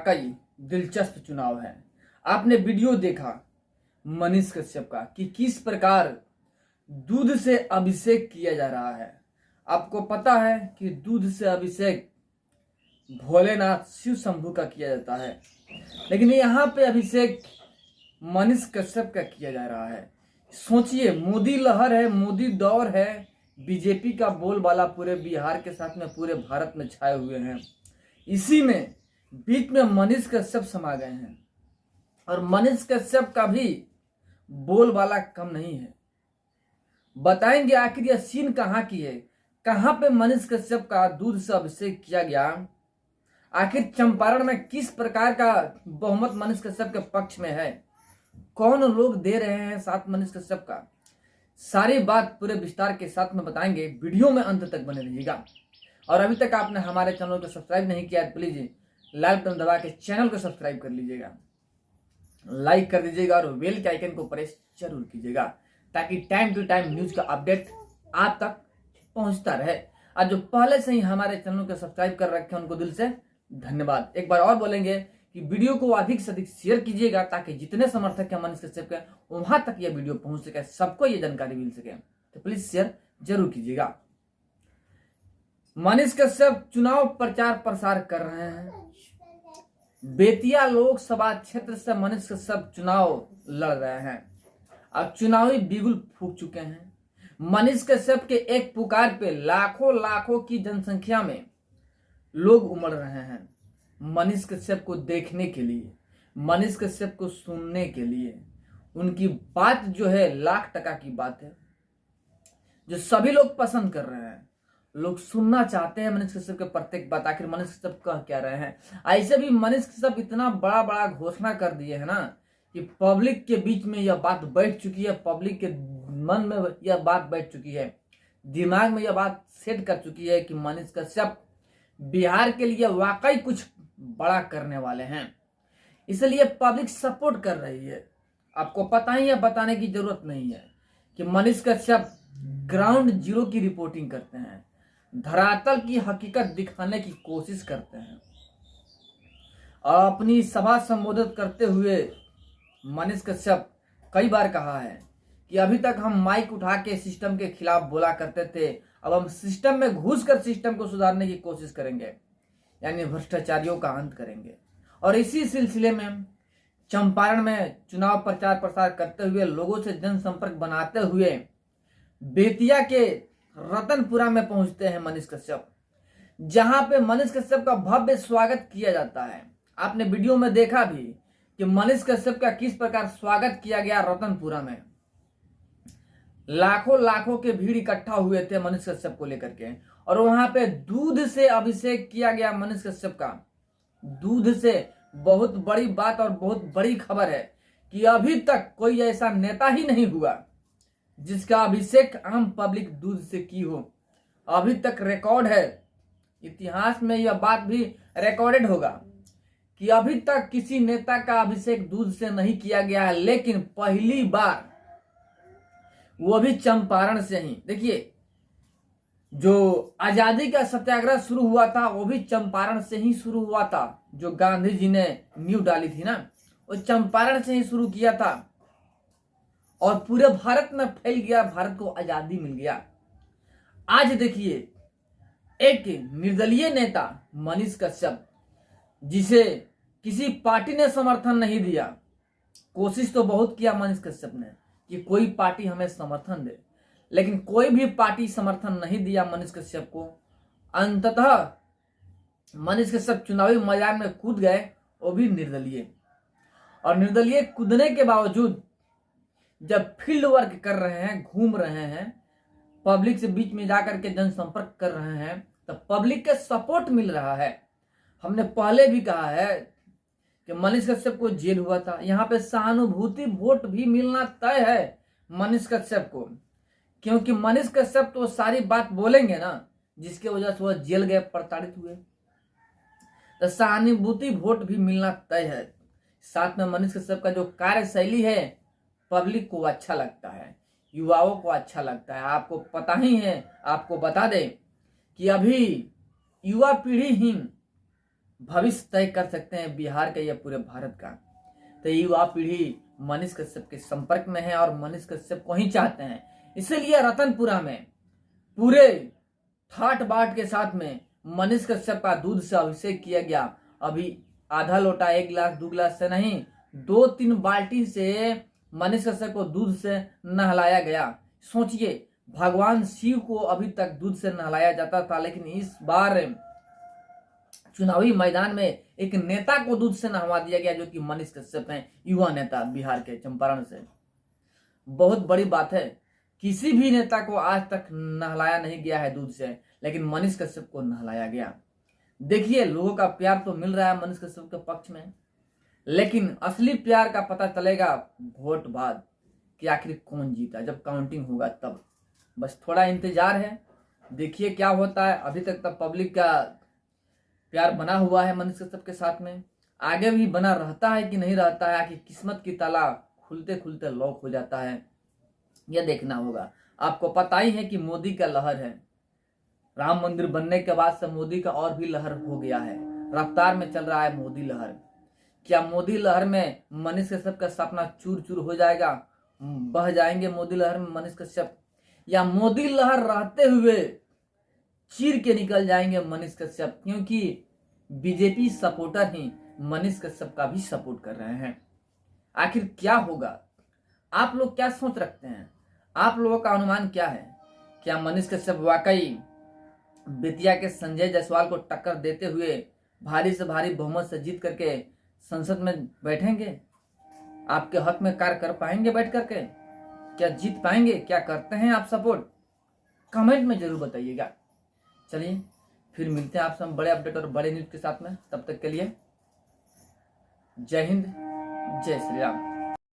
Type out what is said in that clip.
वाकई दिलचस्प चुनाव है। आपने वीडियो देखा मनीष कश्यप का कि किस प्रकार दूध से अभिषेक किया जा रहा है। आपको पता है कि दूध से अभिषेक भोलेनाथ शिव शंभू का किया जाता है, लेकिन यहाँ पे अभिषेक मनीष कश्यप का किया जा रहा है। सोचिए, मोदी लहर है, मोदी दौर है, बीजेपी का बोलबाला पूरे बिहार के साथ में पूरे भारत में छाए हुए हैं। इसी में बीच में मनीष कश्यप समा गए हैं और मनीष कश्यप का भी बोलबाला कम नहीं है। बताएंगे आखिर यह सीन कहाँ की है, कहाँ पे मनीष कश्यप का दूध से अभिषेक किया गया, आखिर चंपारण में किस प्रकार का बहुमत मनीष कश्यप के पक्ष में है, कौन लोग दे रहे हैं साथ मनीष कश्यप का, सारी बात पूरे विस्तार के साथ में बताएंगे। वीडियो में अंत तक बने रहिएगा। और अभी तक आपने हमारे चैनल को सब्सक्राइब नहीं किया है तो प्लीज लाल बटन दबा के चैनल को सब्सक्राइब कर लीजिएगा, लाइक कर दीजिएगा और बेल के आइकन को प्रेस जरूर कीजिएगा ताकि टाइम टू टाइम न्यूज का अपडेट आप तक पहुंचता रहे। और जो पहले से ही हमारे चैनल को सब्सक्राइब कर रखे हैं उनको दिल से धन्यवाद। एक बार और बोलेंगे कि वीडियो को अधिक से अधिक शेयर कीजिएगा ताकि जितने समर्थक हैं मनीष कश्यप के वहां तक यह वीडियो पहुंच सके, सबको ये जानकारी मिल सके, तो प्लीज शेयर जरूर कीजिएगा। मनीष कश्यप चुनाव प्रचार प्रसार कर रहे हैं। बेतिया लोकसभा क्षेत्र से मनीष कश्यप चुनाव लड़ रहे हैं। अब चुनावी बिगुल फूंक चुके हैं। मनीष कश्यप के एक पुकार पे लाखों की जनसंख्या में लोग उमड़ रहे हैं मनीष कश्यप को देखने के लिए, मनीष कश्यप को सुनने के लिए। उनकी बात जो है लाख टका की बात है, जो सभी लोग पसंद कर रहे हैं। लोग सुनना चाहते हैं मनीष कश्यप के प्रत्येक बात, आखिर मनीष कश्यप कह क्या रहे हैं। ऐसे भी मनीष कश्यप इतना बड़ा बड़ा घोषणा कर दिए है ना कि पब्लिक के बीच में यह बात बैठ चुकी है, पब्लिक के मन में यह बात बैठ चुकी है, दिमाग में यह बात सेट कर चुकी है कि मनीष कश्यप बिहार के लिए वाकई कुछ बड़ा करने वाले हैं। इसलिए पब्लिक सपोर्ट कर रही है। आपको पता ही है, बताने की जरूरत नहीं है कि मनीष कश्यप ग्राउंड जीरो की रिपोर्टिंग करते हैं, धरातल की हकीकत दिखाने की कोशिश करते हैं। अपनी सभा संबोधित करते हुए मनीष कश्यप कई बार कहा है कि अभी तक हम माइक उठा के सिस्टम के खिलाफ बोला करते थे, अब हम सिस्टम में घुसकर सिस्टम को सुधारने की कोशिश करेंगे, यानी भ्रष्टाचारियों का अंत करेंगे। और इसी सिलसिले में चंपारण में चुनाव प्रचार प्रसार करते हुए, लोगों से जनसंपर्क बनाते हुए बेतिया के रतनपुरा में पहुंचते हैं मनीष कश्यप, जहां पे मनीष कश्यप का भव्य स्वागत किया जाता है। आपने वीडियो में देखा भी कि मनीष कश्यप का किस प्रकार स्वागत किया गया रतनपुरा में। लाखों के भीड़ इकट्ठा हुए थे मनीष कश्यप को लेकर के, और वहां पे दूध से अभिषेक किया गया मनीष कश्यप का। दूध से बहुत बड़ी बात और बहुत बड़ी खबर है कि अभी तक कोई ऐसा नेता ही नहीं हुआ जिसका अभिषेक आम पब्लिक दूध से की हो। अभी तक रिकॉर्ड है, इतिहास में यह बात भी रिकॉर्डेड होगा कि अभी तक किसी नेता का अभिषेक दूध से नहीं किया गया है, लेकिन पहली बार वो भी चंपारण से ही। देखिए, जो आजादी का सत्याग्रह शुरू हुआ था वो भी चंपारण से ही शुरू हुआ था। जो गांधी जी ने नींव डाली थी ना, वो चंपारण से ही शुरू किया था और पूरे भारत में फैल गया, भारत को आजादी मिल गया। आज देखिए, एक निर्दलीय नेता मनीष कश्यप, जिसे किसी पार्टी ने समर्थन नहीं दिया, कोशिश तो बहुत किया मनीष कश्यप ने कि कोई पार्टी हमें समर्थन दे, लेकिन कोई भी पार्टी समर्थन नहीं दिया मनीष कश्यप को। अंततः मनीष कश्यप चुनावी मैदान में कूद गए, वो भी निर्दलीय। और निर्दलीय कूदने के बावजूद जब फील्ड वर्क कर रहे हैं, घूम रहे हैं, पब्लिक से बीच में जाकर के जनसंपर्क कर रहे हैं, तब पब्लिक के सपोर्ट मिल रहा है। हमने पहले भी कहा है कि मनीष कश्यप को जेल हुआ था, यहाँ पे सहानुभूति वोट भी मिलना तय है मनीष कश्यप को, क्योंकि मनीष कश्यप तो सारी बात बोलेंगे ना जिसके वजह से वह जेल गए, प्रताड़ित हुए, तो सहानुभूति वोट भी मिलना तय है। साथ में मनीष कश्यप का जो कार्यशैली है पब्लिक को अच्छा लगता है, युवाओं को अच्छा लगता है। आपको पता ही है, आपको बता दें कि अभी युवा पीढ़ी ही भविष्य तय कर सकते हैं बिहार का या पूरे भारत का। तो युवा पीढ़ी मनीष कश्यप के संपर्क में है और मनीष कश्यप को ही चाहते हैं। इसीलिए रतनपुरा में पूरे ठाट बाट के साथ में मनीष कश्यप का दूध से अभिषेक किया गया। अभी आधा लोटा 1 गिलास 2 गिलास से नहीं, 2-3 बाल्टी से मनीष कश्यप को दूध से नहलाया गया। सोचिए, भगवान शिव को अभी तक दूध से नहलाया जाता था, लेकिन इस बार चुनावी मैदान में एक नेता को दूध से नहवा दिया गया, जो कि मनीष कश्यप हैं, युवा नेता बिहार के चंपारण से। बहुत बड़ी बात है, किसी भी नेता को आज तक नहलाया नहीं गया है दूध से, लेकिन मनीष कश्यप को नहलाया गया। देखिए, लोगों का प्यार तो मिल रहा है मनीष कश्यप के पक्ष में, लेकिन असली प्यार का पता चलेगा वोट बाद कि आखिर कौन जीता, जब काउंटिंग होगा तब। बस थोड़ा इंतजार है, देखिए क्या होता है। अभी तक तो पब्लिक का प्यार बना हुआ है मनीष कश्यप के साथ में, आगे भी बना रहता है कि नहीं रहता है, कि किस्मत की ताला खुलते खुलते लॉक हो जाता है, यह देखना होगा। आपको पता ही है कि मोदी का लहर है, राम मंदिर बनने के बाद से मोदी का और भी लहर हो गया है, रफ्तार में चल रहा है मोदी लहर। क्या मोदी लहर में मनीष कश्यप का सपना चूर चूर हो जाएगा, बह जाएंगे मोदी लहर में मनीष कश्यप, या मोदी लहर रहते हुए चीर के निकल जाएंगे मनीष कश्यप, क्योंकि बीजेपी सपोर्टर ही मनीष कश्यप का भी सपोर्ट कर रहे हैं। आखिर क्या होगा, आप लोग क्या सोच रखते हैं, आप लोगों का अनुमान क्या है? क्या मनीष कश्यप वाकई बेतिया के संजय जायसवाल को टक्कर देते हुए भारी से भारी बहुमत से जीत करके संसद में बैठेंगे? आपके हक में कार्य कर पाएंगे बैठ करके? क्या जीत पाएंगे? क्या करते हैं आप सपोर्ट? कमेंट में जरूर बताइएगा। चलिए फिर मिलते हैं आपसे हम बड़े अपडेट और बड़े न्यूज के साथ में। तब तक के लिए जय हिंद, जय श्री राम।